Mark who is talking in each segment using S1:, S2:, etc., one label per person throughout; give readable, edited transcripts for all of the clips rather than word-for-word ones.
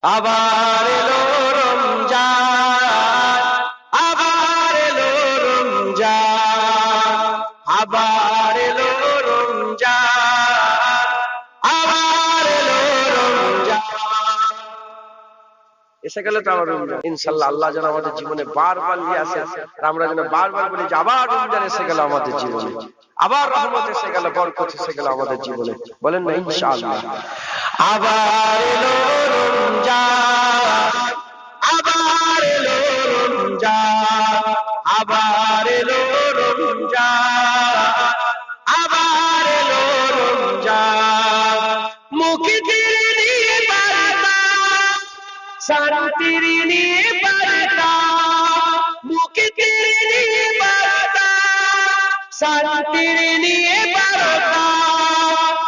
S1: আবার এলো রমজান, আবার এলো রমজান, আবার এলো রমজান, আবার এলো রমজান। এসে গেল তো আবার রমজান। ইনশাআল্লাহ আল্লাহ যেন আমাদের জীবনে বারবার নিয়ে আসে, আমরা যেন বারবার বলি যে আবার রমজান এসে গেল আমাদের জীবনে, আবার রহমত এসে গেল, বরকত এসে গেল আমাদের জীবনে। বলেন না ইনশাআল্লাহ। আবার এলো রমজান, আবার এলো রমজান, আবার এলো রমজান, আবার এলো রমজান। মুখে তেরে নিয়ে বারতা, সারা তেরে নিয়ে বারতা, মুখে তেরে নিয়ে বারতা, সারা তেরে নিয়ে বারতা।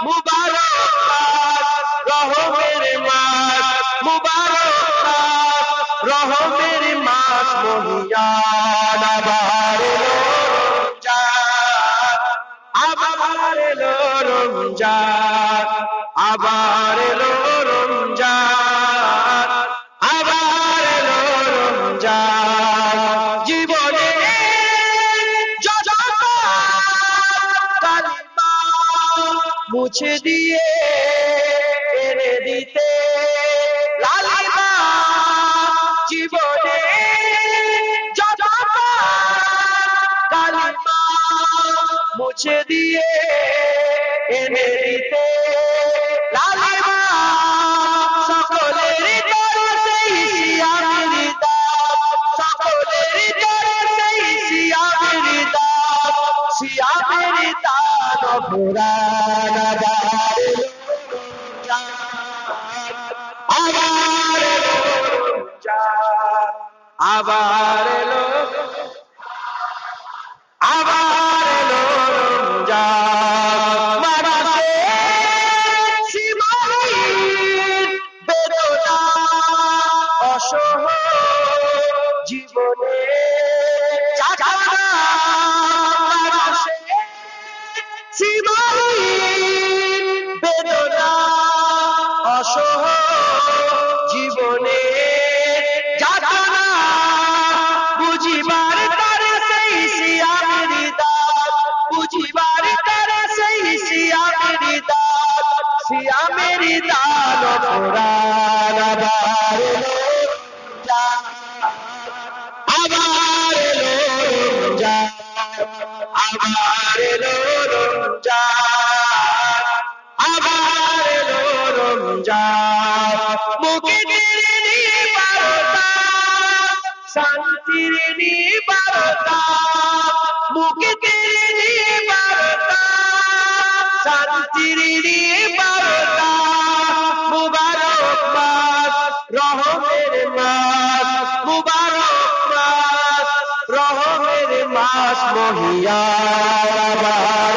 S1: মুবারক মাস, রহমের মাস, মুবারক মাস, রহমের মাস মহিয়ান। আবার এলো রমজান, আবার এলো রমজান, আবার এলো রমজান, আবার এলো রমজান। জীবনে যত কালিমা মুছে দিয়ে এনে দিতে লালিমা, জীবনে যত কালিমা মুছে দিয়ে এনে দিতে লালিমা। সকলের তরফেই সিয়ামের দাম, সকলের তরফেই সিয়ামের দাম, সিয়ামের দান পুরান। আবার এলো রমজান, আবার এলো, আবার এলো রমজান। মানুষের সীমাহীন বেদনা অসহ জীবনে যাতনা, মানুষের সীমাহীন বেদনা অসহ জীবনে যাতনা। বুঝিবার তারে সেই সিয়ামের দান, বুঝিবার তারে সেই সিয়ামের দান, সিয়ামের দান পুরান। আবার এলো রমজান, আবার এলো রমজান, আবার এলো রমজান, আবার এলো রমজান। মুখে তেরে নিয়ে বারতা, শান্তির নিবারতা, মুখে তেরে নিয়ে বারতা, শান্তির নিবারতা। মুবারক মাস, রহমের মাস, মুবারক মাস, রহমের মাস মহিয়ান। আবার